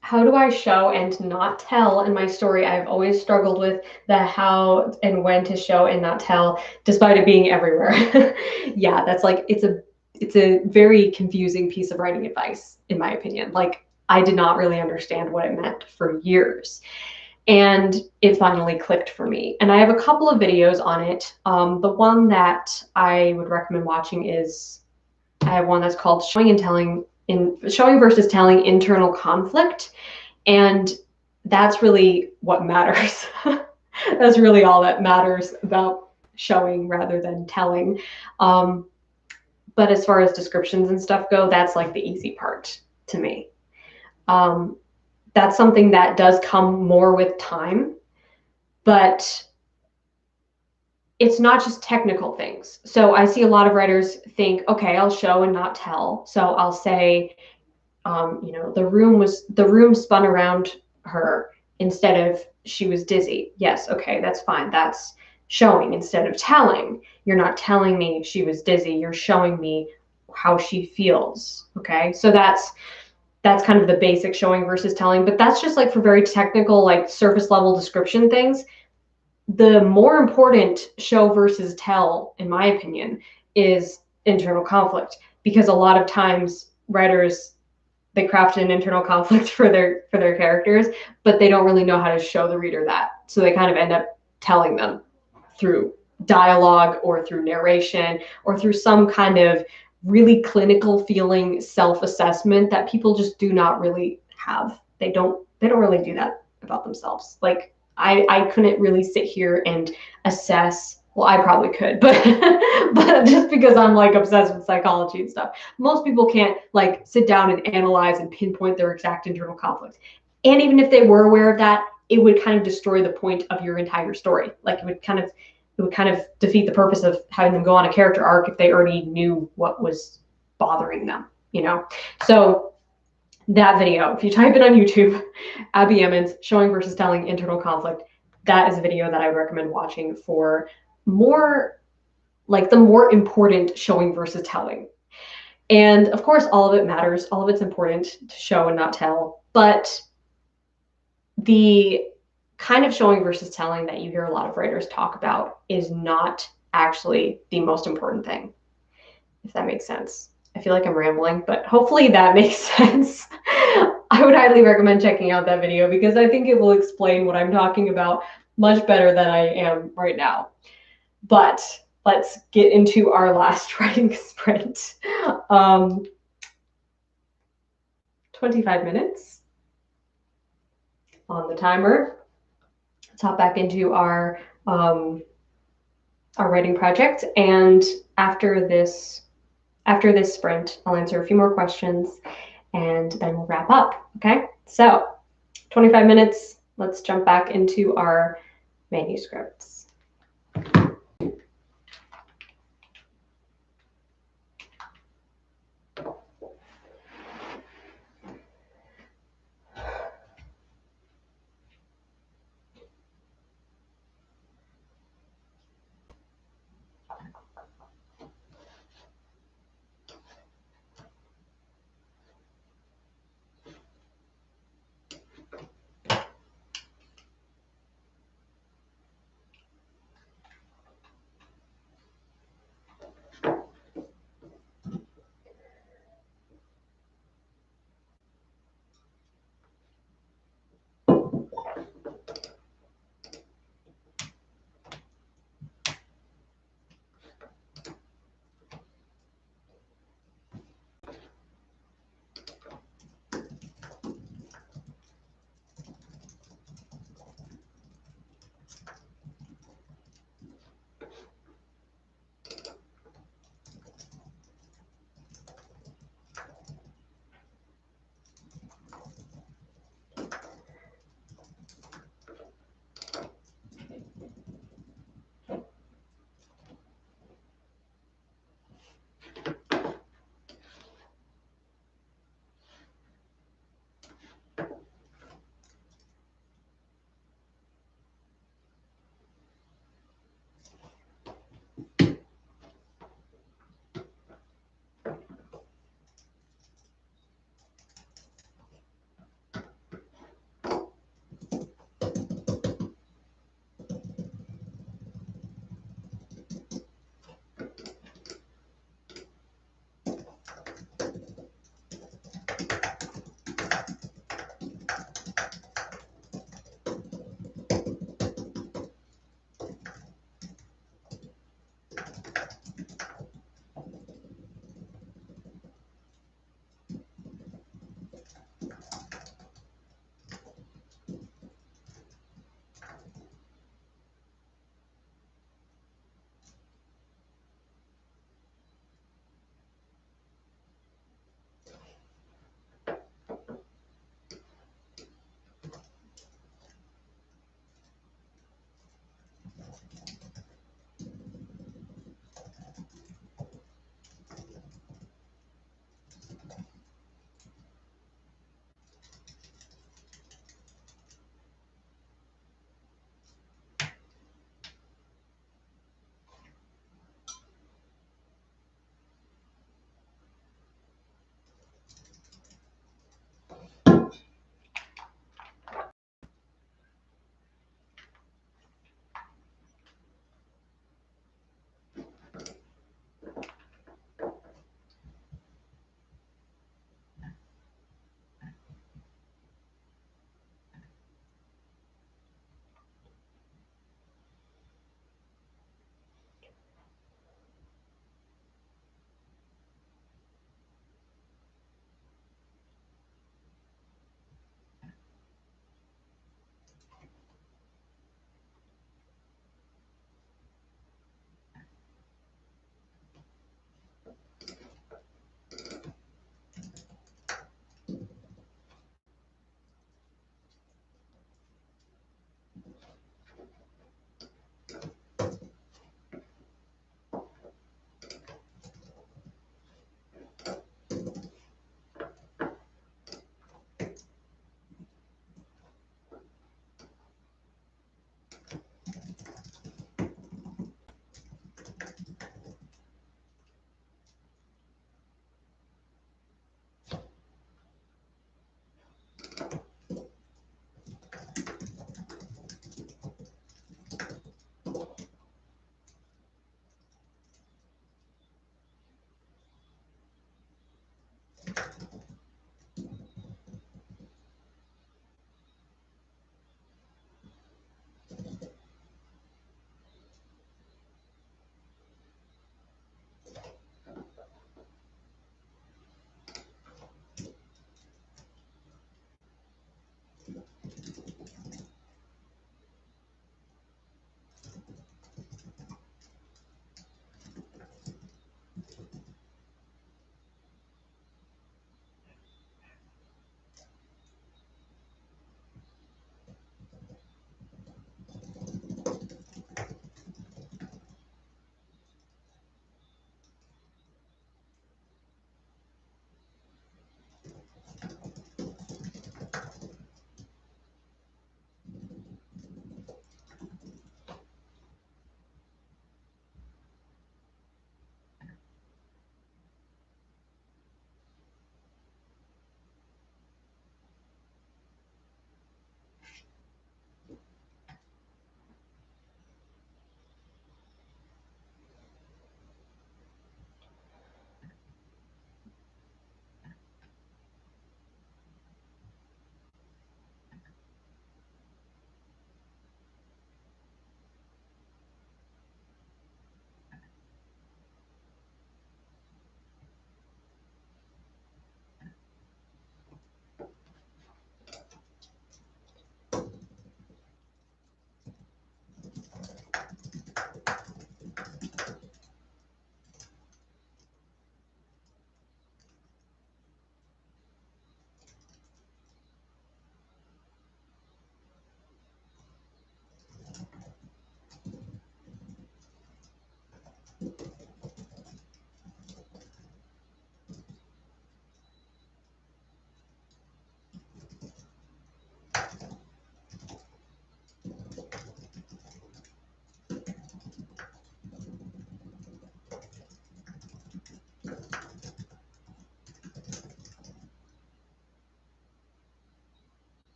[SPEAKER 1] How do I show and not tell in my story? I've always struggled with the how and when to show and not tell, despite it being everywhere. Yeah, that's like it's a very confusing piece of writing advice, in my opinion. Like I did not really understand what it meant for years. And it finally clicked for me. And I have a couple of videos on it. The one that I would recommend watching is I have one that's called Showing versus Telling Internal Conflict. And that's really what matters. That's really all that matters about showing rather than telling. But as far as descriptions and stuff go, that's like the easy part to me. That's something that does come more with time, but it's not just technical things. So I see a lot of writers think, okay, I'll show and not tell. So I'll say, the room spun around her instead of she was dizzy. Yes, okay, that's fine. That's showing instead of telling. You're not telling me she was dizzy. You're showing me how she feels. Okay, so that's kind of the basic showing versus telling, but that's just like for very technical, like surface level description things. The more important show versus tell, in my opinion, is internal conflict, because a lot of times writers, they craft an internal conflict for their characters, but they don't really know how to show the reader that. So they kind of end up telling them through dialogue or through narration or through some kind of really clinical feeling self-assessment that people just do not really have. They don't really do that about themselves. Like I couldn't really sit here and assess. Well, I probably could, but but just because I'm like obsessed with psychology and stuff, most people can't like sit down and analyze and pinpoint their exact internal conflict. And even if they were aware of that, it would kind of destroy the point of your entire story. Like it would kind of defeat the purpose of having them go on a character arc if they already knew what was bothering them, So that video, if you type it on YouTube, Abby Emmons, Showing versus Telling Internal Conflict, that is a video that I recommend watching for more, like the more important showing versus telling. And of course, all of it matters. All of it's important to show and not tell. But the kind of showing versus telling that you hear a lot of writers talk about is not actually the most important thing, if that makes sense. I feel like I'm rambling, but hopefully that makes sense. I would highly recommend checking out that video because I think it will explain what I'm talking about much better than I am right now. But let's get into our last writing sprint. 25 minutes on the timer. Let's hop back into our our writing project. And after this sprint, I'll answer a few more questions and then we'll wrap up. Okay, so 25 minutes. Let's jump back into our manuscripts.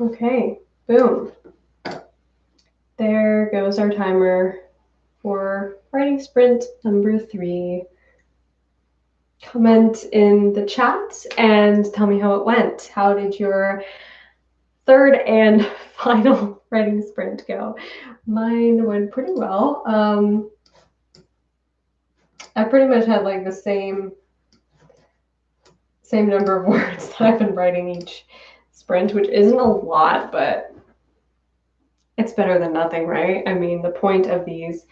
[SPEAKER 1] Okay, boom. There goes our timer for writing sprint number 3. Comment in the chat and tell me how it went. How did your third and final writing sprint go? Mine went pretty well. I pretty much had like the same number of words that I've been writing each sprint, which isn't a lot, but it's better than nothing, right? I mean, the point of these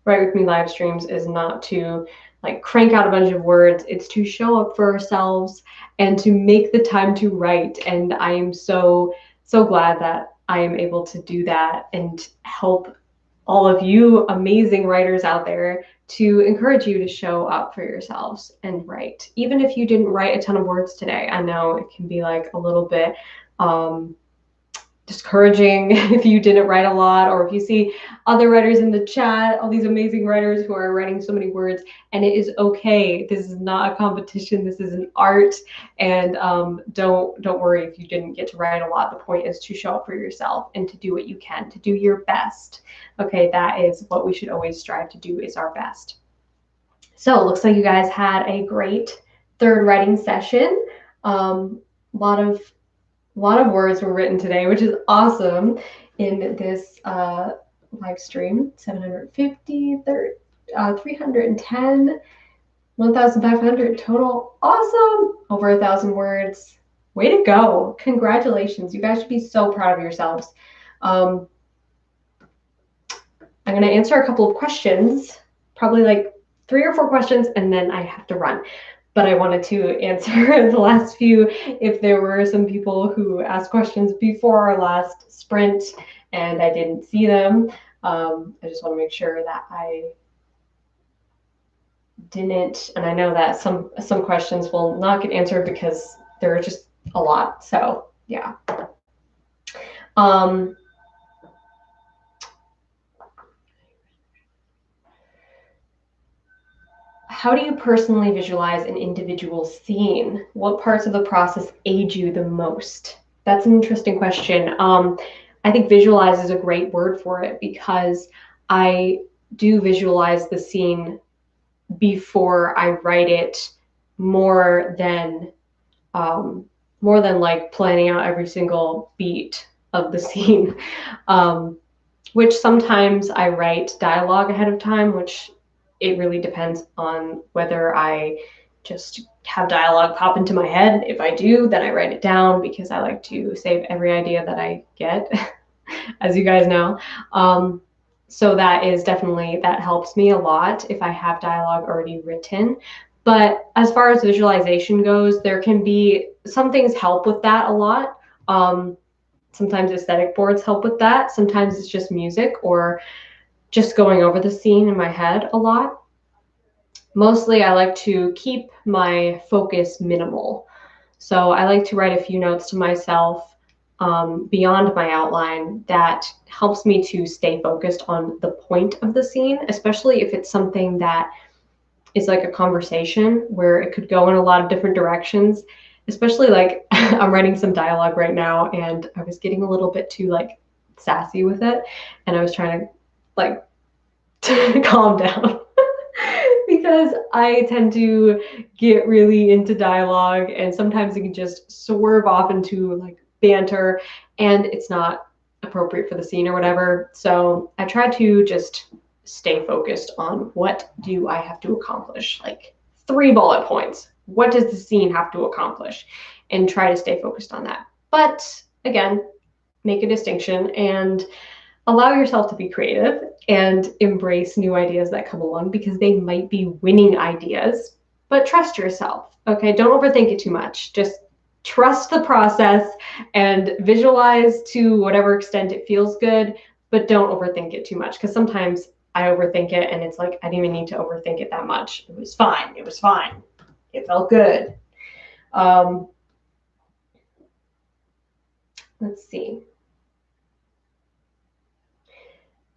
[SPEAKER 1] Write With Me live streams is not to like crank out a bunch of words. It's to show up for ourselves and to make the time to write. And I am so glad that I am able to do that and help all of you amazing writers out there to encourage you to show up for yourselves and write. Even if you didn't write a ton of words today, I know it can be like a little bit discouraging if you didn't write a lot, or if you see other writers in the chat, all these amazing writers who are writing so many words, and it is okay. This is not a competition. This is an art, and don't worry if you didn't get to write a lot. The point is to show up for yourself and to do what you can, to do your best. Okay, that is what we should always strive to do, is our best. So it looks like you guys had a great third writing session. A lot of words were written today, which is awesome in this live stream. 750, 310, 1,500 total. Awesome. Over 1,000 words. Way to go. Congratulations. You guys should be so proud of yourselves. I'm going to answer a couple of questions, probably like 3 or 4 questions, and then I have to run. But I wanted to answer the last few if there were some people who asked questions before our last sprint and I didn't see them. I just want to make sure that I didn't, and I know that some questions will not get answered because there are just a lot. So yeah. How do you personally visualize an individual scene? What parts of the process aid you the most? That's an interesting question. I think visualize is a great word for it, because I do visualize the scene before I write it more than more than like planning out every single beat of the scene. Which sometimes I write dialogue ahead of time, which it really depends on whether I just have dialogue pop into my head. If I do, then I write it down because I like to save every idea that I get, as you guys know. So that is definitely, that helps me a lot if I have dialogue already written. But as far as visualization goes, there can be, some things help with that a lot. Sometimes aesthetic boards help with that. Sometimes it's just music or just going over the scene in my head a lot. Mostly I like to keep my focus minimal. So I like to write a few notes to myself beyond my outline that helps me to stay focused on the point of the scene, especially if it's something that is like a conversation where it could go in a lot of different directions. Especially like I'm writing some dialogue right now and I was getting a little bit too like sassy with it, and I was trying to like calm down because I tend to get really into dialogue and sometimes it can just swerve off into like banter and it's not appropriate for the scene or whatever. So I try to just stay focused on what do I have to accomplish, like 3 bullet points. What does the scene have to accomplish? And try to stay focused on that. But again, make a distinction and allow yourself to be creative and embrace new ideas that come along because they might be winning ideas, but trust yourself. Okay, don't overthink it too much. Just trust the process and visualize to whatever extent it feels good, but don't overthink it too much because sometimes I overthink it and it's like I didn't even need to overthink it that much. It was fine. It was fine. It felt good. Let's see.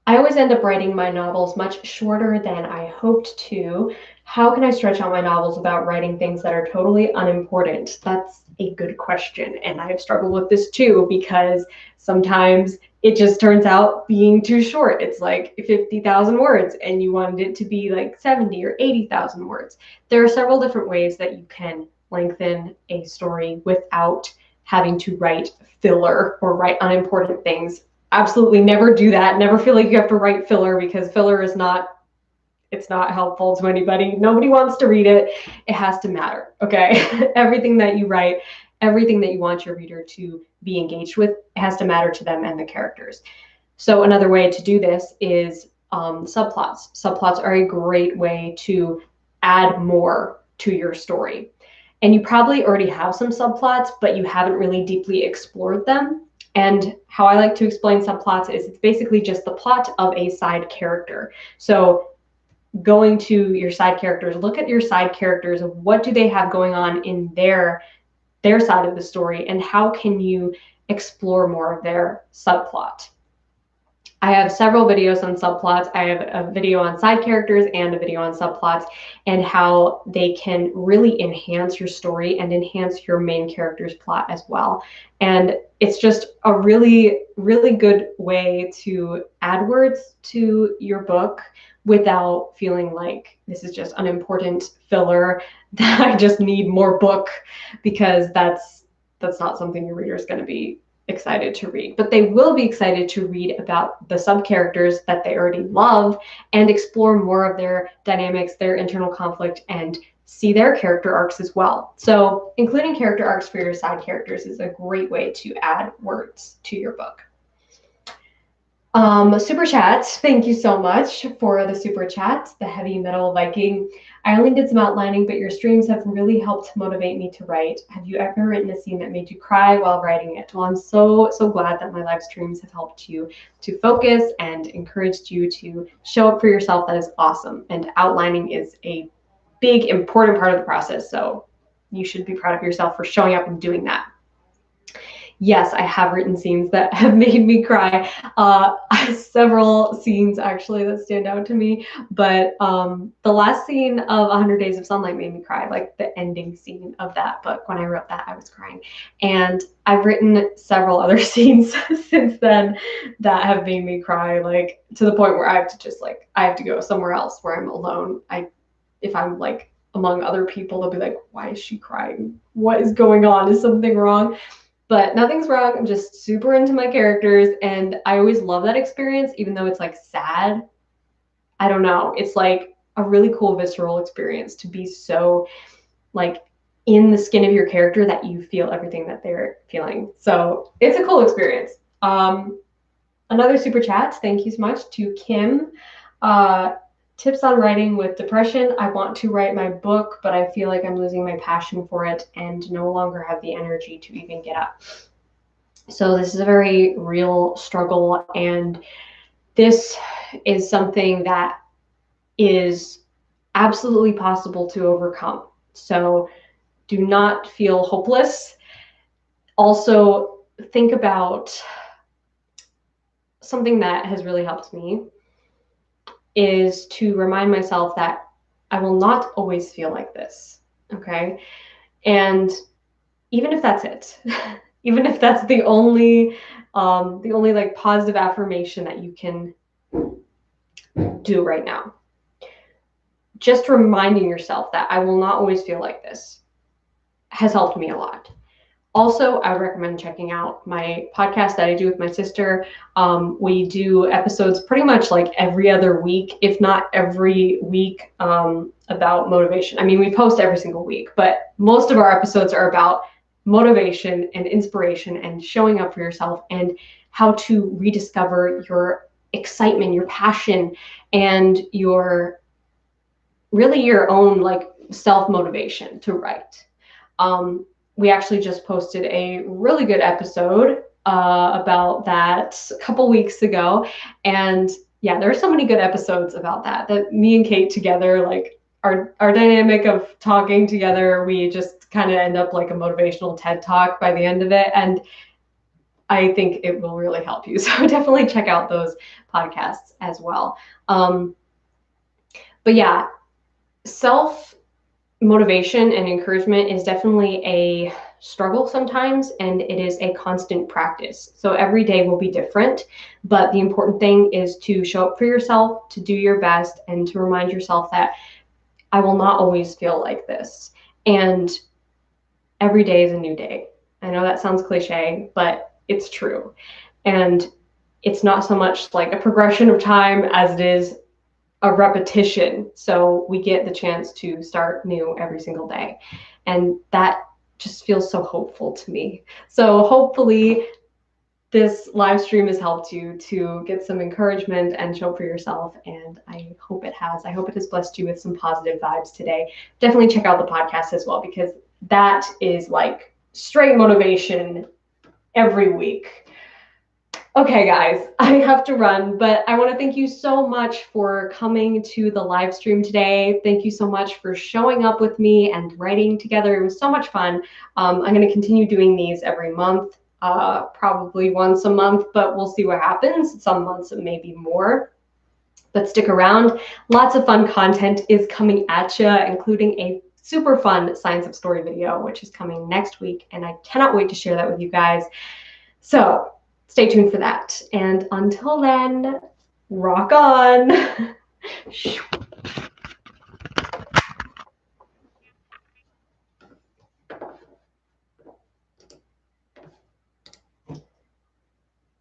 [SPEAKER 1] I always end up writing my novels much shorter than I hoped to. How can I stretch out my novels without writing things that are totally unimportant? That's a good question. And I have struggled with this too, because sometimes it just turns out being too short. It's like 50,000 words and you wanted it to be like 70 or 80,000 words. There are several different ways that you can lengthen a story without having to write filler or write unimportant things. Absolutely never do that. Never feel like you have to write filler because filler is not, it's not helpful to anybody. Nobody wants to read it. It has to matter, okay? Everything that you write, everything that you want your reader to be engaged with, it has to matter to them and the characters. So another way to do this is subplots. Subplots are a great way to add more to your story. And you probably already have some subplots, but you haven't really deeply explored them. And how I like to explain subplots is it's basically just the plot of a side character. So going to your side characters, look at your side characters of what do they have going on in their side of the story and how can you explore more of their subplot. I have several videos on subplots. I have a video on side characters and a video on subplots and how they can really enhance your story and enhance your main character's plot as well. And it's just a really, really good way to add words to your book without feeling like this is just unimportant filler that I just need more book, because that's not something your reader is going to be excited to read, but they will be excited to read about the sub characters that they already love and explore more of their dynamics, their internal conflict, and see their character arcs as well. So including character arcs for your side characters is a great way to add words to your book. Super chat. Thank you so much for the super chat, the Heavy Metal Viking. I only did some outlining, but your streams have really helped motivate me to write. Have you ever written a scene that made you cry while writing it? Well, I'm so glad that my live streams have helped you to focus and encouraged you to show up for yourself. That is awesome. And outlining is a big, important part of the process. So you should be proud of yourself for showing up and doing that. Yes, I have written scenes that have made me cry. I have several scenes actually that stand out to me, but the last scene of 100 Days of Sunlight made me cry, like the ending scene of that book. When I wrote that, I was crying. And I've written several other scenes since then that have made me cry, like to the point where I have to just like, I have to go somewhere else where I'm alone. If I'm like among other people. They'll be like, why is she crying? What is going on? Is something wrong? But nothing's wrong. I'm just super into my characters, and I always love that experience, even though it's like sad. I don't know. It's like a really cool visceral experience to be so like in the skin of your character that you feel everything that they're feeling. So it's a cool experience. Another super chat. Thank you so much to Kim. Tips on writing with depression. I want to write my book, but I feel like I'm losing my passion for it and no longer have the energy to even get up. So this is a very real struggle, and this is something that is absolutely possible to overcome. So do not feel hopeless. Also, think about something that has really helped me is to remind myself that I will not always feel like this, okay? And even if that's it, even if that's the only like positive affirmation that you can do right now, just reminding yourself that I will not always feel like this has helped me a lot. Also, I would recommend checking out my podcast that I do with my sister. We do episodes pretty much like every other week, if not every week, about motivation. I mean, we post every single week, but most of our episodes are about motivation and inspiration and showing up for yourself and how to rediscover your excitement, your passion, and your really your own like self-motivation to write. We actually just posted a really good episode about that a couple weeks ago. And yeah, there are so many good episodes about that me and Kate together, like our dynamic of talking together, we just kind of end up like a motivational TED talk by the end of it. And I think it will really help you. So definitely check out those podcasts as well. But yeah, self-motivation and encouragement is definitely a struggle sometimes, and it is a constant practice. So every day will be different, but the important thing is to show up for yourself, to do your best, and to remind yourself that I will not always feel like this. And every day is a new day. I know that sounds cliche, but it's true. And it's not so much like a progression of time as it is a repetition. So we get the chance to start new every single day. And that just feels so hopeful to me. So hopefully this live stream has helped you to get some encouragement and show up for yourself. And I hope it has. I hope it has blessed you with some positive vibes today. Definitely check out the podcast as well, because that is like straight motivation every week. Okay, guys, I have to run, but I want to thank you so much for coming to the live stream today. Thank you so much for showing up with me and writing together. It was so much fun. I'm going to continue doing these every month, probably once a month, but we'll see what happens. Some months it may be more, but stick around. Lots of fun content is coming at you, including a super fun Science of Story video, which is coming next week, and I cannot wait to share that with you guys. So stay tuned for that. And until then, rock on.